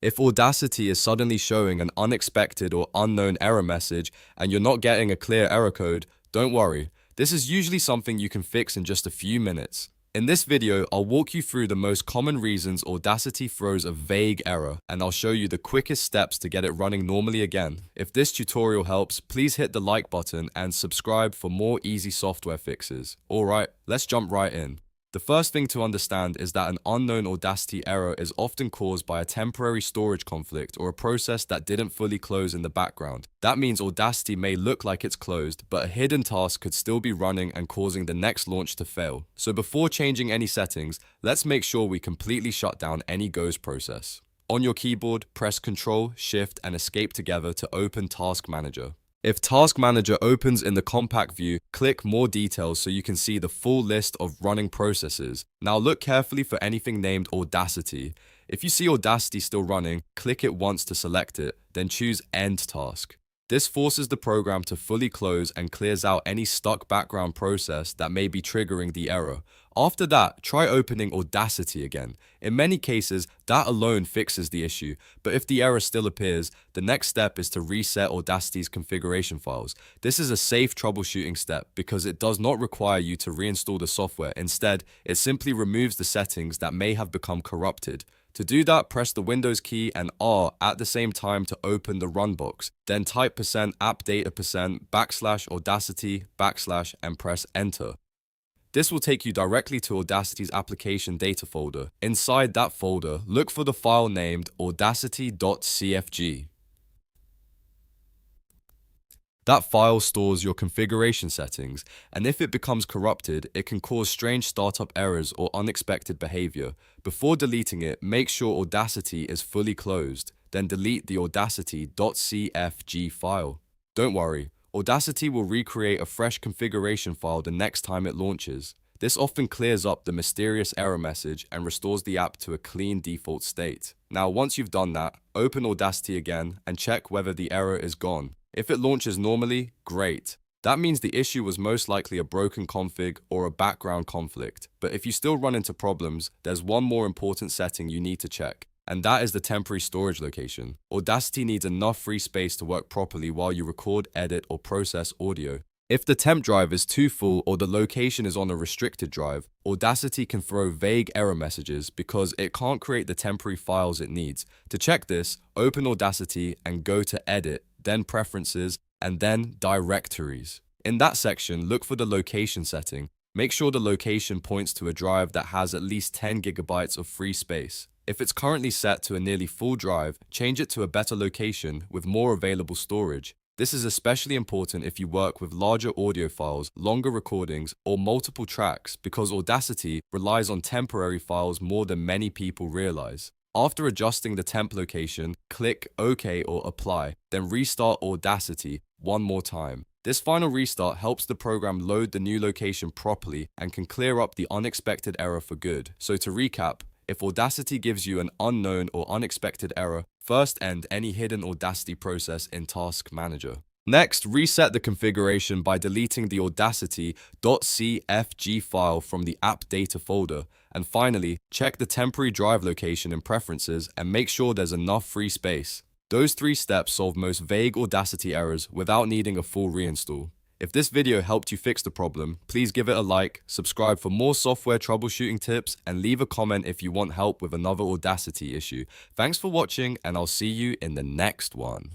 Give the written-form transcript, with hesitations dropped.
If Audacity is suddenly showing an unexpected or unknown error message and you're not getting a clear error code, don't worry. This is usually something you can fix in just a few minutes. In this video, I'll walk you through the most common reasons Audacity throws a vague error, and I'll show you the quickest steps to get it running normally again. If this tutorial helps, please hit the like button and subscribe for more easy software fixes. Alright, let's jump right in. The first thing to understand is that an unknown Audacity error is often caused by a temporary storage conflict or a process that didn't fully close in the background. That means Audacity may look like it's closed, but a hidden task could still be running and causing the next launch to fail. So before changing any settings, let's make sure we completely shut down any Ghost process. On your keyboard, press Ctrl, Shift, and Escape together to open Task Manager. If Task Manager opens in the compact view, click More Details so you can see the full list of running processes. Now look carefully for anything named Audacity. If you see Audacity still running, click it once to select it, then choose End Task. This forces the program to fully close and clears out any stuck background process that may be triggering the error. After that, try opening Audacity again. In many cases, that alone fixes the issue, but if the error still appears, the next step is to reset Audacity's configuration files. This is a safe troubleshooting step because it does not require you to reinstall the software. Instead, it simply removes the settings that may have become corrupted. To do that, press the Windows key and R at the same time to open the run box. Then type %appdata% \Audacity / and press Enter. This will take you directly to Audacity's application data folder. Inside that folder, look for the file named audacity.cfg. That file stores your configuration settings, and if it becomes corrupted, it can cause strange startup errors or unexpected behavior. Before deleting it, make sure Audacity is fully closed, then delete the audacity.cfg file. Don't worry, Audacity will recreate a fresh configuration file the next time it launches. This often clears up the mysterious error message and restores the app to a clean default state. Now, once you've done that, open Audacity again and check whether the error is gone. If it launches normally, great. That means the issue was most likely a broken config or a background conflict. But if you still run into problems, there's one more important setting you need to check, and that is the temporary storage location. Audacity needs enough free space to work properly while you record, edit, or process audio. If the temp drive is too full or the location is on a restricted drive, Audacity can throw vague error messages because it can't create the temporary files it needs. To check this, open Audacity and go to Edit, then Preferences, and then Directories. In that section, look for the location setting. Make sure the location points to a drive that has at least 10 gigabytes of free space. If it's currently set to a nearly full drive, change it to a better location with more available storage. This is especially important if you work with larger audio files, longer recordings, or multiple tracks because Audacity relies on temporary files more than many people realize. After adjusting the temp location, click OK or Apply, then restart Audacity one more time. This final restart helps the program load the new location properly and can clear up the unexpected error for good. So to recap, if Audacity gives you an unknown or unexpected error, first end any hidden Audacity process in Task Manager. Next, reset the configuration by deleting the audacity.cfg file from the app data folder. And finally, check the temporary drive location in Preferences and make sure there's enough free space. Those 3 steps solve most vague Audacity errors without needing a full reinstall. If this video helped you fix the problem, please give it a like, subscribe for more software troubleshooting tips, and leave a comment if you want help with another Audacity issue. Thanks for watching, and I'll see you in the next one.